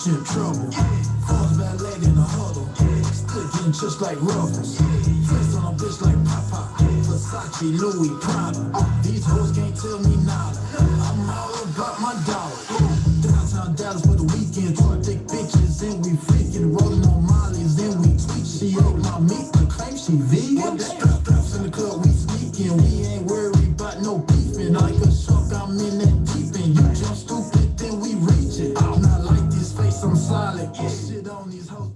in trouble. Falls ballet in a huddle. Sticking just like ruffles. Flex on a bitch like Papa. Versace, Louis, Prada. These hoes can't tell me nada. I'm all about my dollar. Downtown Dallas for the weekend. Try thick bitches and we freaking rolling on mollies. Then we tweet. She ate my meat and claim she vegan. Straps in the club, we sneaking. We ain't worried about no beefing. Like a shark, I'm in that deep end. You jump stupid, then we reach it. I'm not like this face, I'm solid. Get shit on these hoes.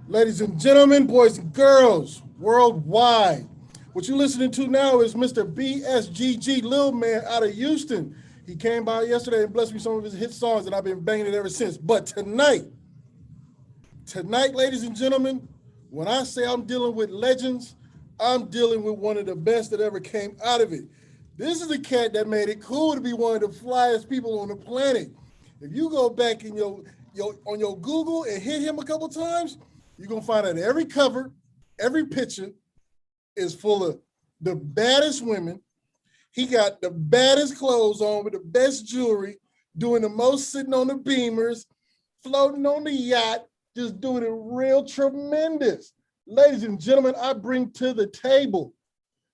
Ladies and gentlemen, boys and girls, worldwide. What you're listening to now is Mr. BSGG, Lil Man out of Houston. He came by yesterday and blessed me some of his hit songs, and I've been banging it ever since. But tonight, ladies and gentlemen, when I say I'm dealing with legends, I'm dealing with one of the best that ever came out of it. This is a cat that made it cool to be one of the flyest people on the planet. If you go back in your Google and hit him a couple times, you're gonna find out every cover, every picture is full of the baddest women. He got the baddest clothes on with the best jewelry, doing the most sitting on the beamers, floating on the yacht, just doing it real tremendous. Ladies and gentlemen, I bring to the table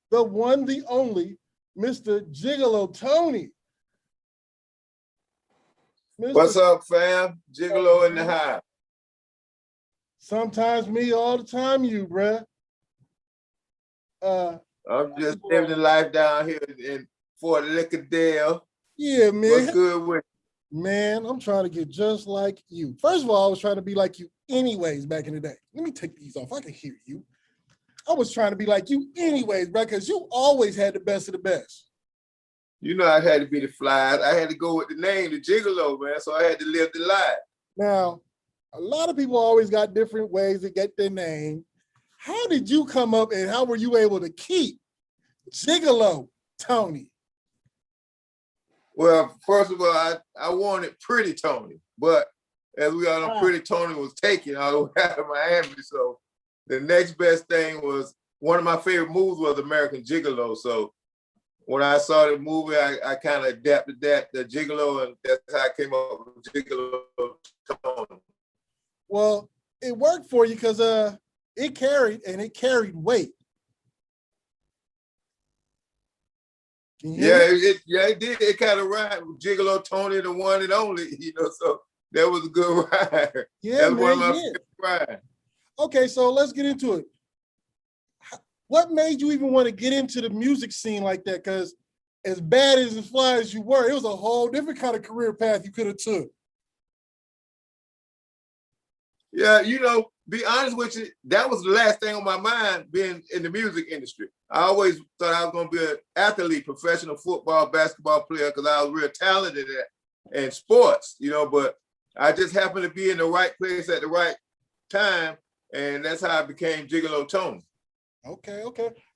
the one, the only, Mr. Gigolo Tony. What's up, fam? Gigolo in the house. Sometimes me, all the time you, bruh. I'm just living the life down here in Fort Lickadale. Yeah, man. What's good with you? Man, I'm trying to get just like you. First of all, I was trying to be like you anyways back in the day. Let me take these off. I can hear you. I was trying to be like you anyways, bro, because you always had the best of the best. You know I had to be the fly. I had to go with the name, the Gigolo, man, so I had to live the life. Now, a lot of people always got different ways to get their name. How did you come up and how were you able to keep Gigolo Tony? Well, first of all, I wanted Pretty Tony, but as we all know, Pretty Tony was taken all the way out of Miami. So the next best thing was, one of my favorite movies was American Gigolo. So when I saw the movie, I kind of adapted that, the Gigolo, and that's how I came up with Gigolo Tony. Well, it worked for you because it carried weight. Yeah, it did. It kind of rhymed with Gigolo Tony, the one and only, so that was a good ride. Yeah, that's one of my favorite rides. Okay, so let's get into it. What made you even want to get into the music scene like that? Because as bad as fly as you were, it was a whole different kind of career path you could have took. Yeah, be honest with you, that was the last thing on my mind being in the music industry. I always thought I was going to be an athlete, professional football, basketball player, because I was real talented in sports, but I just happened to be in the right place at the right time, and that's how I became Gigolo Tony. Okay.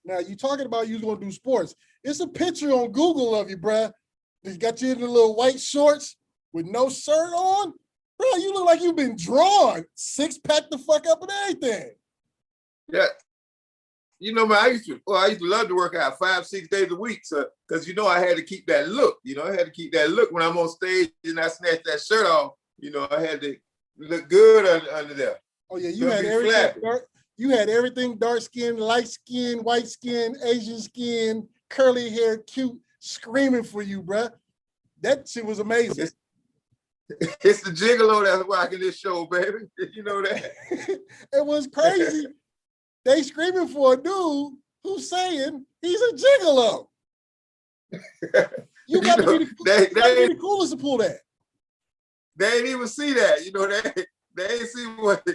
Now, you talking about you was going to do sports. It's a picture on Google of you, bruh. You got you in the little white shorts with no shirt on. Bro, you look like you've been drawn. Six-pack the fuck up and everything. Yeah. Man, I used to love to work out 5-6 days a week. So, because, I had to keep that look. I had to keep that look when I'm on stage and I snatch that shirt off. I had to look good under there. Oh, yeah, you had everything dark. You had everything dark skin, light skin, white skin, Asian skin, curly hair, cute, screaming for you, bruh. That shit was amazing. It's the Gigolo that's rocking this show, baby. You know that? It was crazy. They screaming for a dude who's saying he's a gigolo. You got to be the coolest to pull that. They ain't even see that. They ain't see what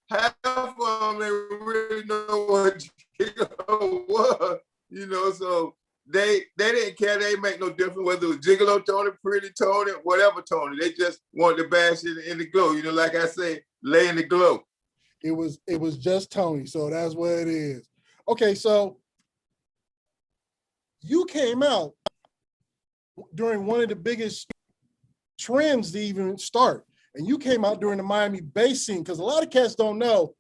half of them they really know what Gigolo was. So they didn't care. They didn't make no difference whether it was Gigolo Tony, Pretty Tony, whatever Tony. They just wanted to bash it in the glow. Like I say, lay in the glow. It was just Tony, so that's what it is. Okay, so you came out during one of the biggest trends to even start, and you came out during the Miami bass scene, because a lot of cats don't know,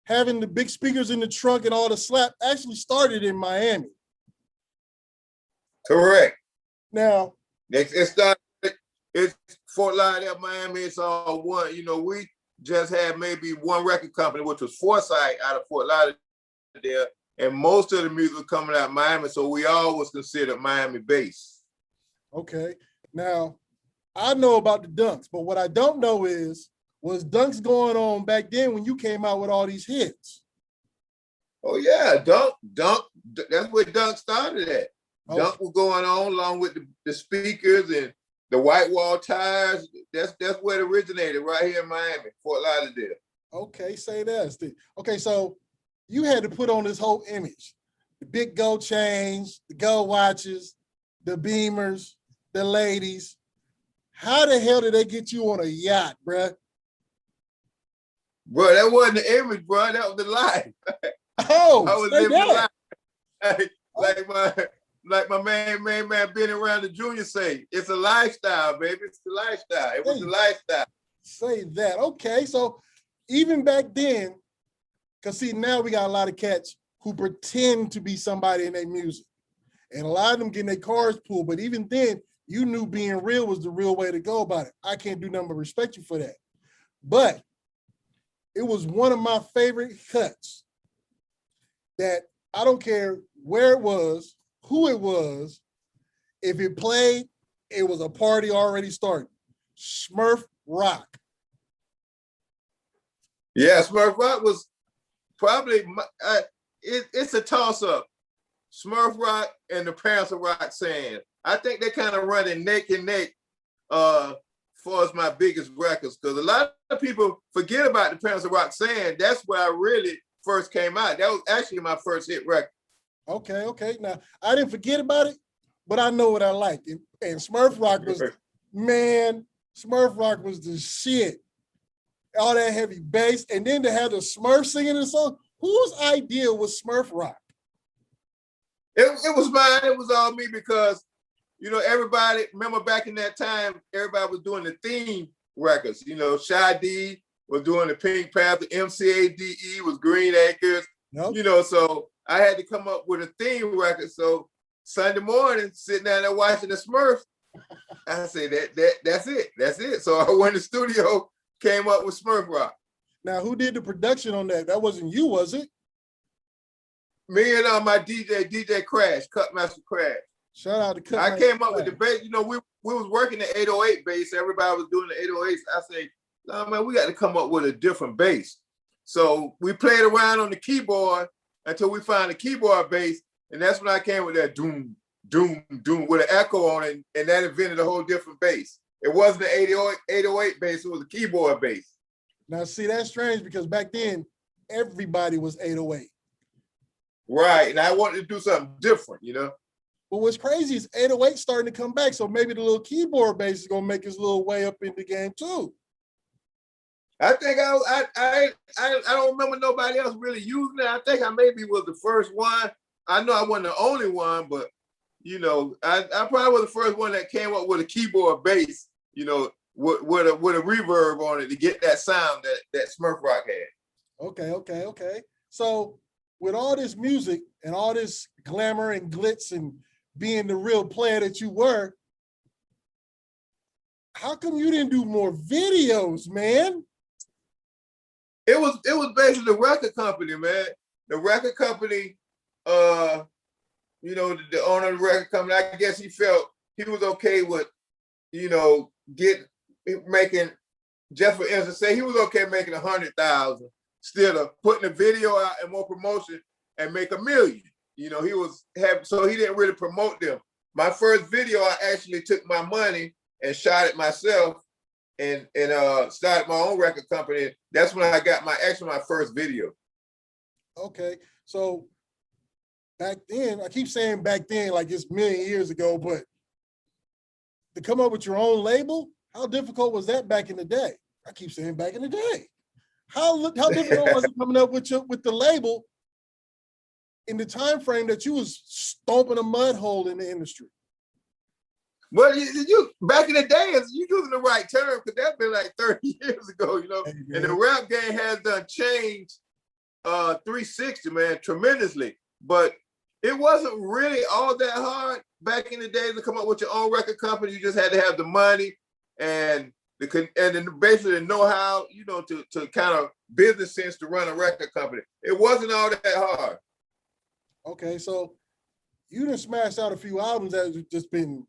having the big speakers in the trunk and all the slap actually started in Miami. Correct. Now, It started, it's Fort Lauderdale, Miami, it's all one. You know, we just had maybe one record company, which was Foresight out of Fort Lauderdale, and most of the music was coming out of Miami, so we all was considered Miami-based. Okay. Now, I know about the dunks, but what I don't know is, was dunks going on back then when you came out with all these hits? Oh yeah, Dunk, that's where Dunk started at. Okay. Dunk was going on along with the speakers and the white wall tires. That's where it originated, right here in Miami, Fort Lauderdale. Okay, say that. Okay, so you had to put on this whole image. The big gold chains, the gold watches, the Beamers, the ladies. How the hell did they get you on a yacht, bruh? Bro, that wasn't the image, bro. That was the life. Oh, I was living the life. Like my main man being around the junior say, it's a lifestyle, baby. It's the lifestyle. It was the lifestyle. Say that. Okay, so even back then, because see, now we got a lot of cats who pretend to be somebody in their music. And a lot of them getting their cars pulled. But even then, you knew being real was the real way to go about it. I can't do nothing but respect you for that. But it was one of my favorite cuts that I don't care where it was, who it was, if it played, it was a party already started. Smurf Rock. Yeah, Smurf Rock was probably, it's a toss-up. Smurf Rock and the Parents of Rock Sand. I think they kind of running neck and neck for as my biggest records, because a lot of people forget about the Parents of Rock Sand. That's where I really first came out. That was actually my first hit record. Okay. Now, I didn't forget about it, but I know what I liked. And Smurf Rock was, man, Smurf Rock was the shit. All that heavy bass. And then to have the Smurf singing the song, whose idea was Smurf Rock? It was mine. It was all me because, you know, everybody, remember back in that time, everybody was doing the theme records. You know, Shy D was doing the Pink Panther, MCADE was Green Acres. Nope. You know, so I had to come up with a theme record. So Sunday morning, sitting down there watching the Smurfs, I say that's it. So I went to the studio, came up with Smurf Rock. Now, who did the production on that? That wasn't you, was it? Me and my DJ Crash, Cutmaster Crash. Shout out to Cutmaster. I came up with the bass. You know, we was working the 808 bass. Everybody was doing the 808s. I say, no, man, we got to come up with a different bass. So we played around on the keyboard until we found the keyboard bass. And that's when I came with that doom, doom, doom with an echo on it. And that invented a whole different bass. It wasn't the 808 bass, it was a keyboard bass. Now, see, that's strange because back then, everybody was 808. Right, and I wanted to do something different, you know? But what's crazy is 808 starting to come back, so maybe the little keyboard bass is gonna make his little way up in the game too. I think I don't remember nobody else really using it. I think I maybe was the first one. I know I wasn't the only one, but you know, I probably was the first one that came up with a keyboard bass, you know, with a reverb on it to get that sound that Smurf Rock had. Okay. So with all this music and all this glamour and glitz and being the real player that you were, how come you didn't do more videos, man? It was basically the record company, man. The record company, you know, the owner of the record company, I guess he felt he was okay with, you know, making, just for instance, say he was okay making 100,000 instead of putting a video out and more promotion and make $1 million. You know, so he didn't really promote them. My first video, I actually took my money and shot it myself and started my own record company. That's when I got my first video. Okay, so back then, I keep saying back then like it's a million years ago, but to come up with your own label, how difficult was that back in the day? I keep saying back in the day. How difficult was it coming up with the label in the time frame that you was stomping a mud hole in the industry? Well, you back in the day, you using the right term because that's been like 30 years ago, you know. Hey, and the rap game has done changed 360, man, tremendously. But it wasn't really all that hard back in the days to come up with your own record company. You just had to have the money and basically the know-how, you know, to kind of business sense to run a record company. It wasn't all that hard. Okay, so you done smashed out a few albums that have just been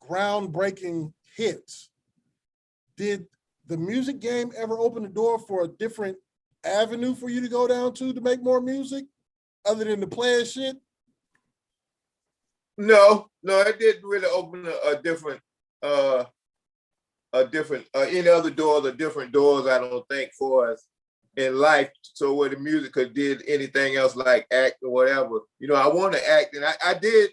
groundbreaking hits. Did the music game ever open the door for a different avenue for you to go down to make more music other than the player shit? No, it didn't really open a different any other doors or different doors, I don't think, for us in life. So where the music could did anything else like act or whatever. You know, I want to act, and I did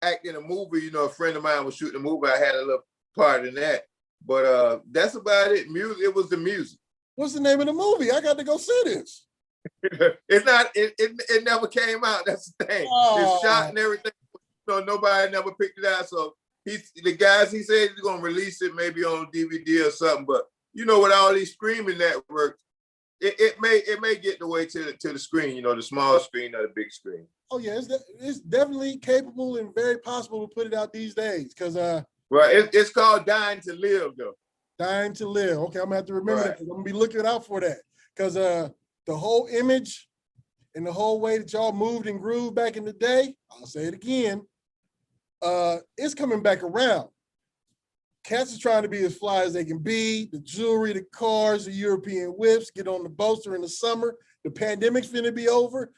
act in a movie. You know, a friend of mine was shooting a movie. I had a little part in that. But that's about it. Music, it was the music. What's the name of the movie? I got to go see this. It's not, it never came out. That's the thing. It's shot and everything. You know, nobody never picked it out. So he said he's gonna release it maybe on DVD or something. But you know, with all these streaming networks, it may get the way to the screen, you know, the small screen or the big screen. Oh yeah, it's definitely capable and very possible to put it out these days. Cause right, it's called Dying to Live though. Dying to Live. Okay, I'm gonna have to remember that. I'm gonna be looking out for that. Cause the whole image and the whole way that y'all moved and grooved back in the day, I'll say it again, it's coming back around. Cats are trying to be as fly as they can be. The jewelry, the cars, the European whips, get on the boats during the summer. The pandemic's finna be over.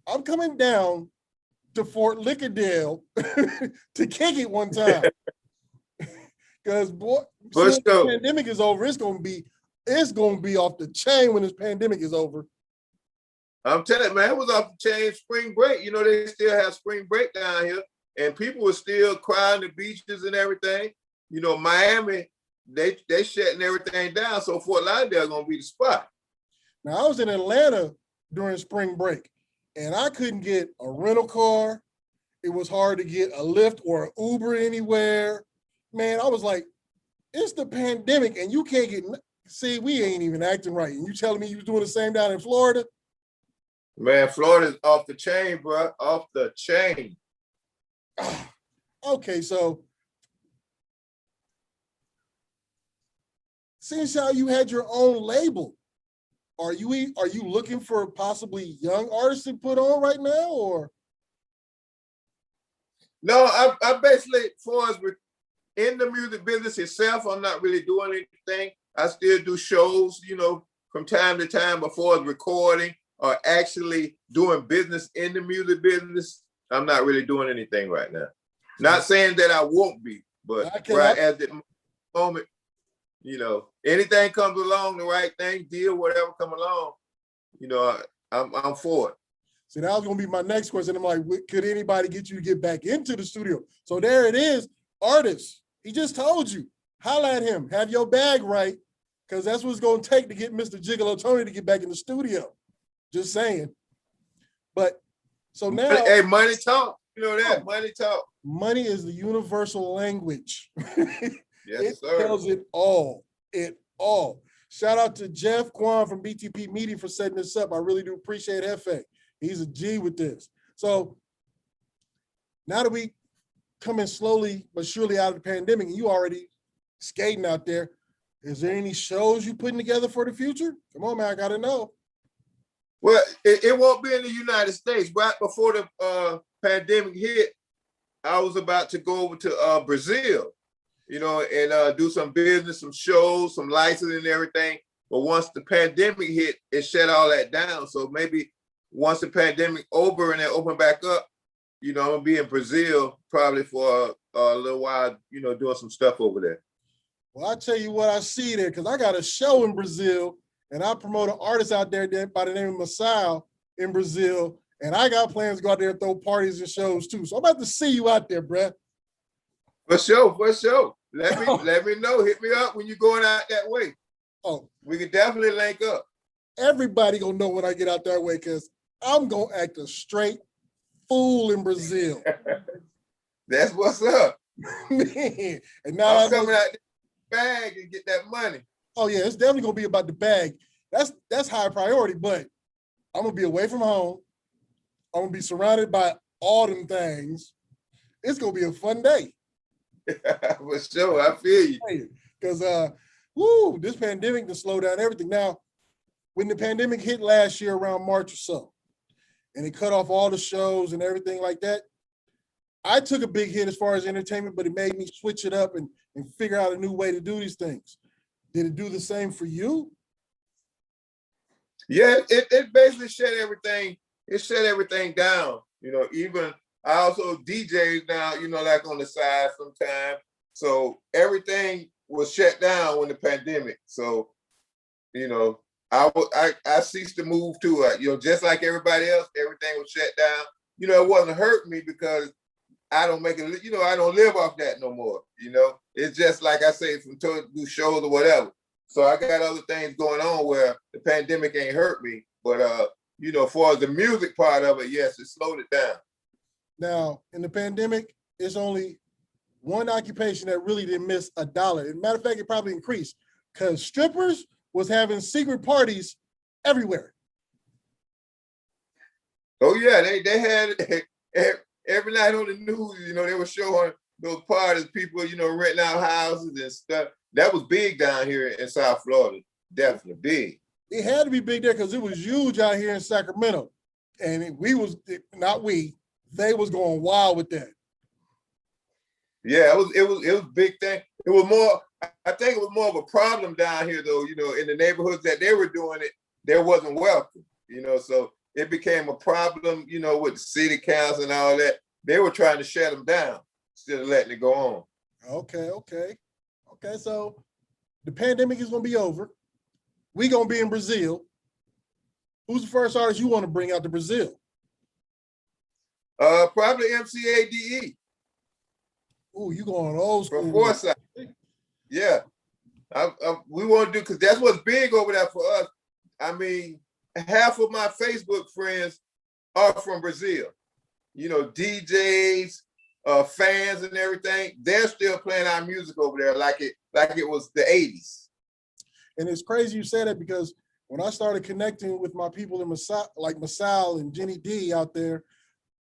I'm coming down to Fort Lickerdale to kick it one time. Because boy, since the pandemic is over, it's gonna be off the chain when this pandemic is over. I'm telling you, man, it was off the chain spring break. You know, they still have spring break down here. And people were still crying the beaches and everything. You know, Miami, they shutting everything down. So Fort Lauderdale gonna be the spot. Now I was in Atlanta during spring break, and I couldn't get a rental car. It was hard to get a Lyft or an Uber anywhere. Man, I was like, it's the pandemic, and you can't get. See, we ain't even acting right. And you telling me you was doing the same down in Florida? Man, Florida's off the chain, bro. Off the chain. Okay, so since how you had your own label, are you looking for possibly young artists to put on right now, or? No, I basically, as far as in the music business itself, I'm not really doing anything. I still do shows, you know, from time to time before recording or actually doing business in the music business. I'm not really doing anything right now. Not saying that I won't be, but right at the moment, you know, anything comes along, the right thing, deal, whatever come along, you know, I'm for it. See, that was gonna be my next question. I'm like, could anybody get you to get back into the studio? So there it is, artists. He just told you, holla at him, have your bag right, because that's what it's gonna take to get Mr. Gigolo Tony to get back in the studio. Just saying. But so now, hey, money talk. You know that, money talk. Money is the universal language. Yes, it sir. tells it all. It all. Shout out to Jeff Kwan from BTP Media for setting this up. I really do appreciate Hefe. He's a G with this. So now that we coming slowly but surely out of the pandemic, and you already skating out there, is there any shows you putting together for the future? Come on, man, I gotta know. Well, it won't be in the United States. Right before the pandemic hit, I was about to go over to Brazil, you know, and do some business, some shows, some licensing and everything. But once the pandemic hit, it shut all that down. So maybe once the pandemic over and it opened back up, you know, I'm gonna be in Brazil probably for a little while, you know, doing some stuff over there. Well, I'll tell you what I see there, because I got a show in Brazil, and I promote an artist out there by the name of Masao in Brazil, and I got plans to go out there and throw parties and shows too. So I'm about to see you out there, bruh. For sure, for sure. Let me know. Hit me up when you're going out that way. Oh, we can definitely link up. Everybody gonna know when I get out that way, because I'm gonna act a straight fool in Brazil. That's what's up. Man. And now I'm coming out the bag and get that money. Oh yeah, it's definitely gonna be about the bag. That's high priority, but I'm gonna be away from home. I'm gonna be surrounded by all them things, it's gonna be a fun day. For sure, I feel you. Because this pandemic to slow down everything. Now, when the pandemic hit last year around March or so, and it cut off all the shows and everything like that, I took a big hit as far as entertainment, but it made me switch it up and figure out a new way to do these things. Did it do the same for you? Yeah, it basically shut everything. It shut everything down. You know, even I also DJ now. You know, like on the side sometimes. So everything was shut down when the pandemic. So, you know, I ceased to move to it. You know, just like everybody else, everything was shut down. You know, it wasn't hurting me because I don't make it. You know, I don't live off that no more. You know, it's just like I say, from to do shows or whatever. So I got other things going on where the pandemic ain't hurt me. But you know, as far as the music part of it, yes, it slowed it down. Now, in the pandemic, it's only one occupation that really didn't miss a dollar. As a matter of fact, it probably increased because strippers was having secret parties everywhere. Oh yeah, they had every night on the news. You know, they were showing those parties, people, you know, renting out houses and stuff. That was big down here in South Florida. Definitely big. It had to be big there because it was huge out here in Sacramento, and they was going wild with that. Yeah, it was big thing. It was more. I think it was more of a problem down here, though. You know, in the neighborhoods that they were doing it, there wasn't welcome. You know, so it became a problem. You know, with the city council and all that, they were trying to shut them down instead of letting it go on. Okay. So the pandemic is gonna be over. We gonna be in Brazil. Who's the first artist you want to bring out to Brazil? Probably MCADE. Ooh, you going old school? From Forsyth. Yeah, we want to do, because that's what's big over there for us. I mean, half of my Facebook friends are from Brazil. You know, DJs, fans, and everything. They're still playing our music over there like it was the '80s. And it's crazy you say that because when I started connecting with my people in Masal, like Masal and Jenny D out there,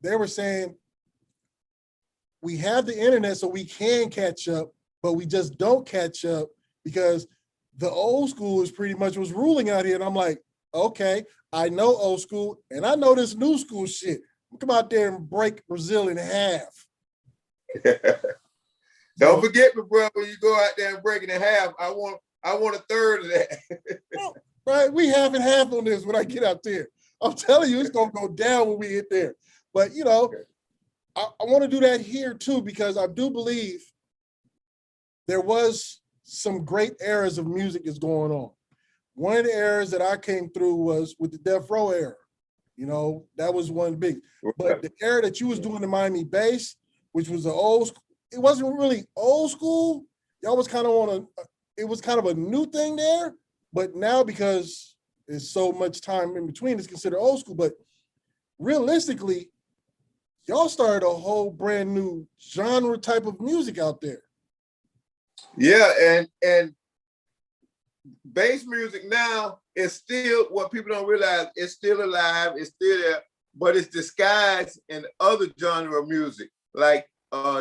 they were saying we have the internet so we can catch up, but we just don't catch up because the old school is pretty much what's ruling out here. And I'm like, okay, I know old school and I know this new school shit. Come out there and break Brazil in half. Don't forget me, bro, when you go out there and break it in half, I want a third of that. Right, we half and half on this when I get out there. I'm telling you, it's gonna go down when we get there. But you know, I want to do that here too, because I do believe there was some great eras of music is going on. One of the eras that I came through was with the Death Row era. You know, that was one big. But the era that you was doing the Miami bass, which was the old school, it wasn't really old school. Y'all was kind of it was kind of a new thing there. But now, because there's so much time in between, it's considered old school. But realistically, y'all started a whole brand new genre type of music out there. Yeah, and bass music now is still, what people don't realize, it's still alive, it's still there, but it's disguised in other genre of music, like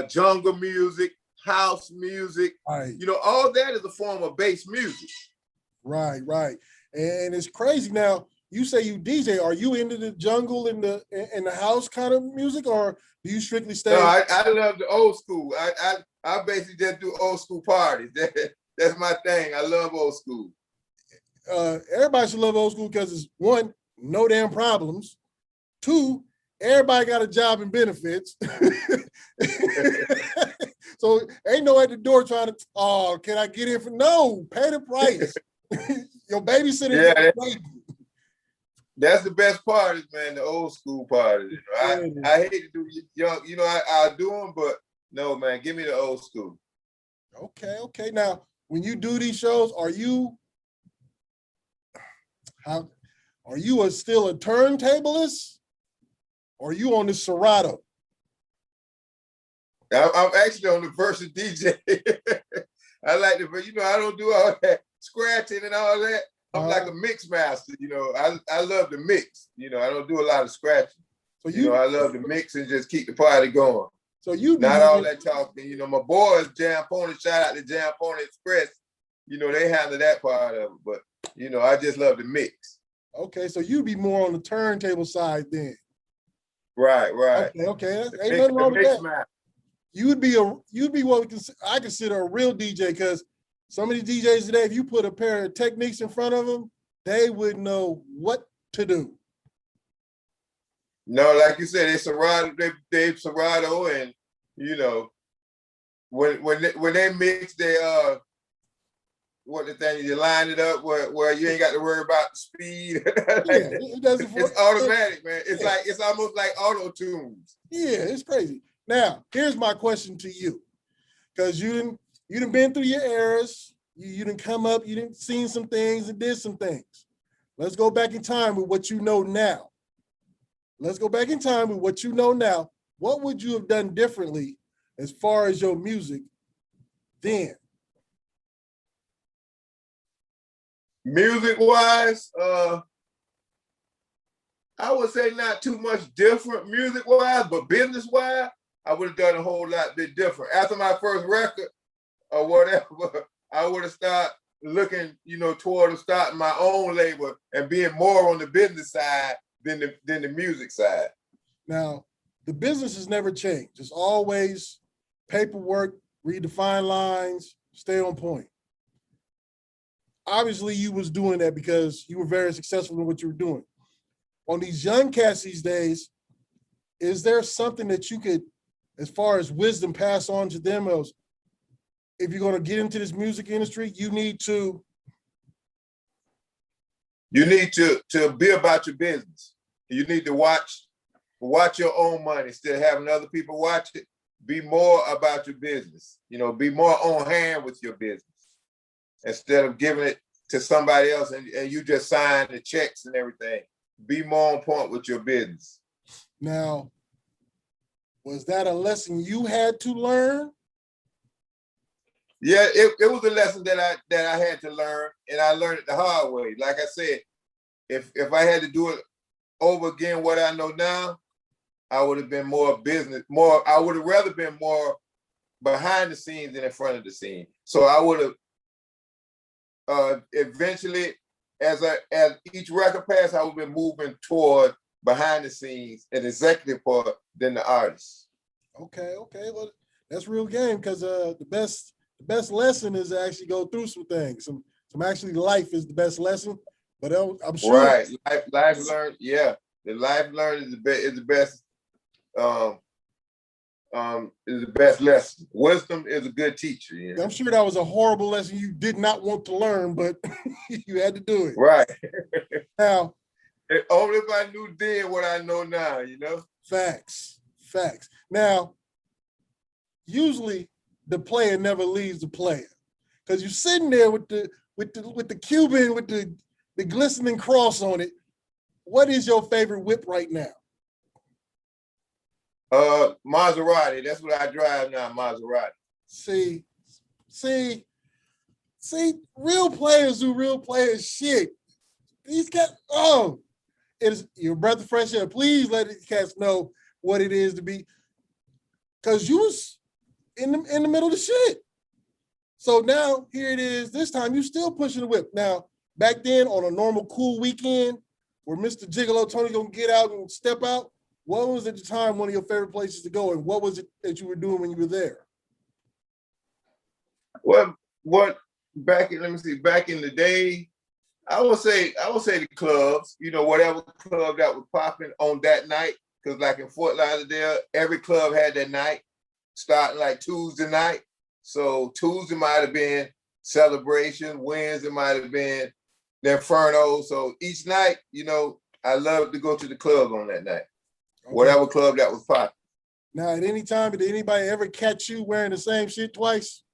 jungle music, house music. Right. You know, all that is a form of bass music. Right. And it's crazy. Now, you say you DJ. Are you into the jungle and the house kind of music, or do you strictly stay? No, I love the old school. I basically just do old school parties. That's my thing. I love old school. Everybody should love old school because it's one, no damn problems. Two, everybody got a job and benefits. So ain't no at the door trying to, oh, can I get in for, no, pay the price. Your babysitter. Yeah, that's the best parties, man, the old school parties. You know, I hate to do young, you know, I'll do them, but no, man, give me the old school. Okay. Now, when you do these shows, are you still a turntablist? Or are you on the Serato? I'm actually on the versus DJ. I like the, you know, I don't do all that scratching and all that. I'm like a mix master, you know. I love the mix. You know, I don't do a lot of scratching. So I love to mix and just keep the party going. So you not all that talking. My boys, Jam Pony, shout out to Jam Pony Express. They handle that part of it. But I just love to mix. Okay, so you'd be more on the turntable side then. Right. Okay. Ain't nothing wrong with that. Match. You'd be what I consider a real DJ, because some of these DJs today, if you put a pair of techniques in front of them, they would know what to do. No, like you said, they Serato, and when they mix, they what the thing, you line it up where you ain't got to worry about the speed. It's automatic, man. It's like it's almost like auto tunes. Yeah, it's crazy. Now, here's my question to you, because you done been through your eras. You done come up. You done seen some things and did some things. Let's go back in time with what you know now. What would you have done differently as far as your music then? Music-wise, I would say not too much different music-wise, but business-wise, I would have done a whole lot bit different. After my first record or whatever, I would have started looking, toward starting my own label and being more on the business side than the music side. Now, the business has never changed. It's always paperwork, read the fine lines, stay on point. Obviously, you was doing that because you were very successful in what you were doing. On these young cats these days, is there something that you could, as far as wisdom, pass on to them? As if you're going to get into this music industry, you need to be about your business. You need to watch your own money instead of having other people watch it. Be more about your business. Be more on hand with your business instead of giving it to somebody else and you just sign the checks and everything. Be more on point with your business. Now, was that a lesson you had to learn? Yeah, it was a lesson that I had to learn, and I learned it the hard way. Like I said, if I had to do it over again, what I know now, I would have been more business, I would have rather been more behind the scenes than in front of the scene. So I would have eventually, as each record passed, I would have been moving toward behind the scenes and executive part than the artist. Okay. Well, that's real game, because the best lesson is to actually go through some things. Some actually life is the best lesson. But I'm sure. Right, life learned. Yeah, the life learned is the best. Is the best. Is the best lesson. Wisdom is a good teacher. I'm sure that was a horrible lesson you did not want to learn, but you had to do it. Right. Now, only if I knew then what I know now, Facts. Now, usually the player never leaves the player, because you're sitting there with the Cuban with the glistening cross on it. What is your favorite whip right now? Maserati. That's what I drive now, Maserati. See, real players do real players shit. These cats, it is your brother fresh air. Please let these cats know what it is to be, because you was in the middle of the shit. So now here it is. This time you still pushing the whip. Now, back then on a normal cool weekend where Mr. Gigolo Tony gonna get out and step out, what was at the time one of your favorite places to go, and what was it that you were doing when you were there? Well, back in the day, I would say the clubs, whatever club that was popping on that night, because like in Fort Lauderdale, every club had that night, starting like Tuesday night. So Tuesday might have been Celebration, Wednesday might have been the Inferno. So each night, I loved to go to the club on that night. Okay. Whatever club that was popping. Now, at any time, did anybody ever catch you wearing the same shit twice?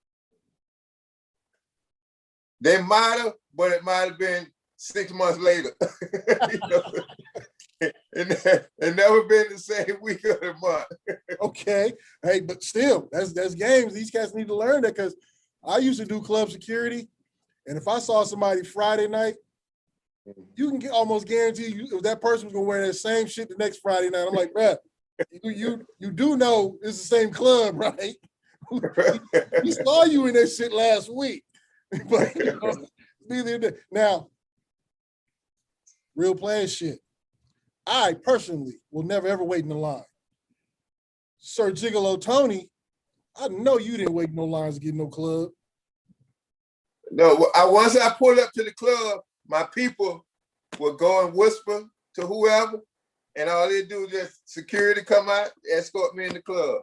They might have, but it might have been 6 months later. It never been the same week of the month. Okay. Hey, but still, that's games. These cats need to learn that, because I used to do club security, and if I saw somebody Friday night you can almost guarantee you if that person was gonna wear that same shit the next Friday night. I'm like, bruh, you do know it's the same club, right? We saw you in that shit last week. But neither now, real player shit. I personally will never ever wait in the line. Sir Gigolo Tony, I know you didn't wait no lines to get no club. No, once I pulled up to the club, my people would go and whisper to whoever, and all they do is just security come out, escort me in the club.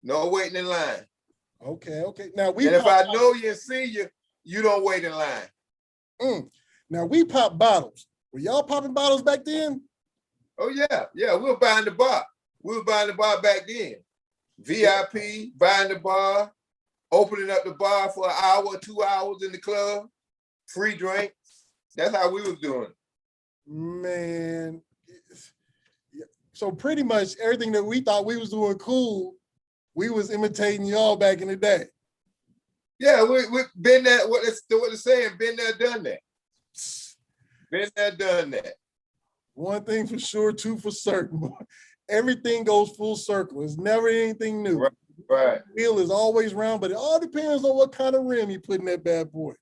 No waiting in line. Okay. Now and if I know you and see you, you don't wait in line. Now we pop bottles. Were y'all popping bottles back then? Oh yeah, we were buying the bar. We were buying the bar back then. VIP, buying the bar, opening up the bar for an hour, 2 hours in the club, free drinks. That's how we was doing. Man. So pretty much everything that we thought we was doing cool, we was imitating y'all back in the day. Yeah, we been there, what it's saying, been there, done that. Been there, done that. One thing for sure, two for certain. Everything goes full circle. It's never anything new. Right. The wheel is always round, but it all depends on what kind of rim you put in that bad boy.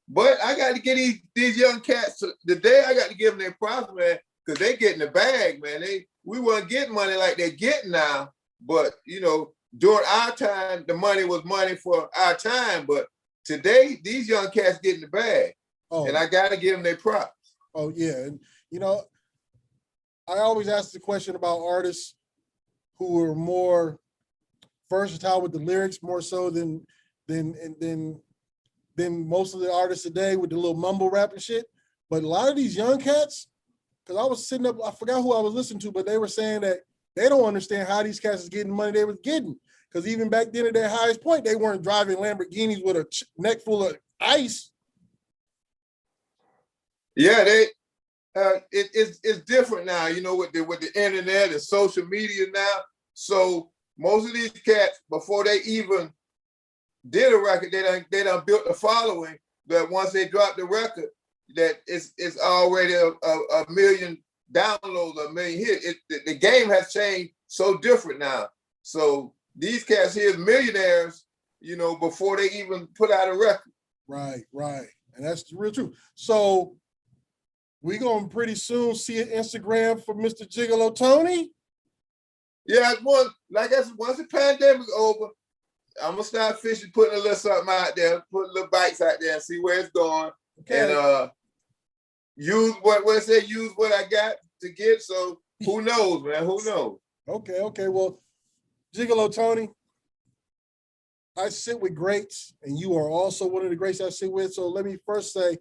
But I got to get these young cats, today I got to give them their props, man, because they getting the bag, man. We weren't getting money like they're getting now, but, you know, during our time, the money was money for our time, but today, these young cats getting the bag, and I got to give them their props. Oh, yeah. And, you know, I always ask the question about artists who are more versatile with the lyrics, more so than most of the artists today with the little mumble rap and shit. But a lot of these young cats, because I was sitting up, I forgot who I was listening to, but they were saying that they don't understand how these cats is getting the money they was getting. Because even back then at their highest point, they weren't driving Lamborghinis with a neck full of ice. Yeah, it's different now, you know, with the internet and social media now. So most of these cats, before they even did a record, they done built a following that once they drop the record, that it's already a million downloads, a million hits. The game has changed so different now. So these cats here, millionaires, you know, before they even put out a record. Right. And that's the real truth. So we're going to pretty soon see an Instagram for Mr. Gigolo Tony? Yeah, once the pandemic over, I'm going to start fishing, putting a little something out there, putting little bites out there and see where it's going. Okay. And use what I got to get. So who knows, man? Who knows? Okay. Well, Gigolo Tony, I sit with greats, and you are also one of the greats I sit with. So let me first say,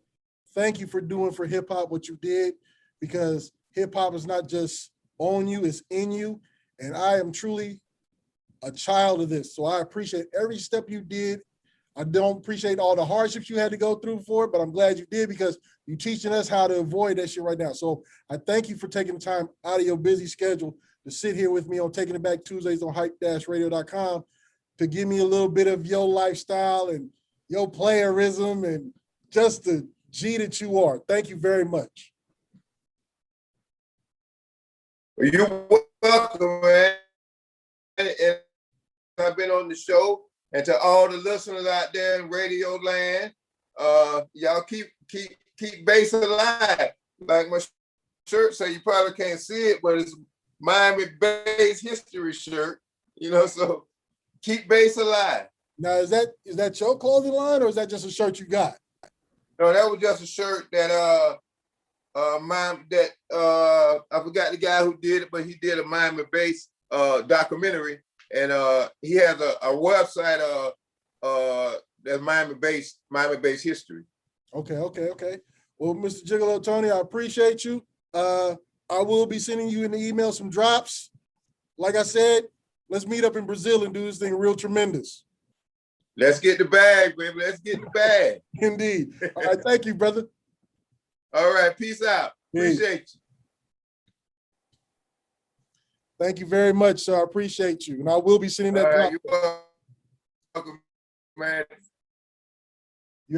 thank you for doing for hip hop what you did, because hip hop is not just on you, it's in you. And I am truly a child of this. So I appreciate every step you did. I don't appreciate all the hardships you had to go through for it, but I'm glad you did, because you're teaching us how to avoid that shit right now. So I thank you for taking the time out of your busy schedule to sit here with me on Taking It Back Tuesdays on hype-radio.com to give me a little bit of your lifestyle and your playerism and just the G that you are. Thank you very much. You're welcome, man. And I've been on the show, and to all the listeners out there in radio land, y'all keep bass alive. Like my shirt say, you probably can't see it, but it's Miami Bass history shirt. You know, so keep bass alive. Now, is that your clothing line, or is that just a shirt you got? No, that was just a shirt that I forgot the guy who did it, but he did a Miami Bass documentary, and he has a website that's Miami Bass history. Okay. Well, Mr. Gigolo Tony, I appreciate you. I will be sending you in the email some drops. Like I said, let's meet up in Brazil and do this thing real tremendous. Let's get the bag, baby. Let's get the bag. Indeed. All right, thank you, brother. All right, peace out. Appreciate you. Thank you very much, sir. I appreciate you. And I will be sending that drop. You're welcome, man.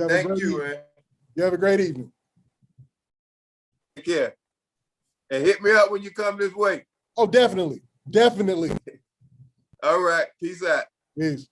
Thank you, man. You have a great evening. Take care. And hit me up when you come this way. Oh, definitely. Definitely. All right. Peace out. Peace.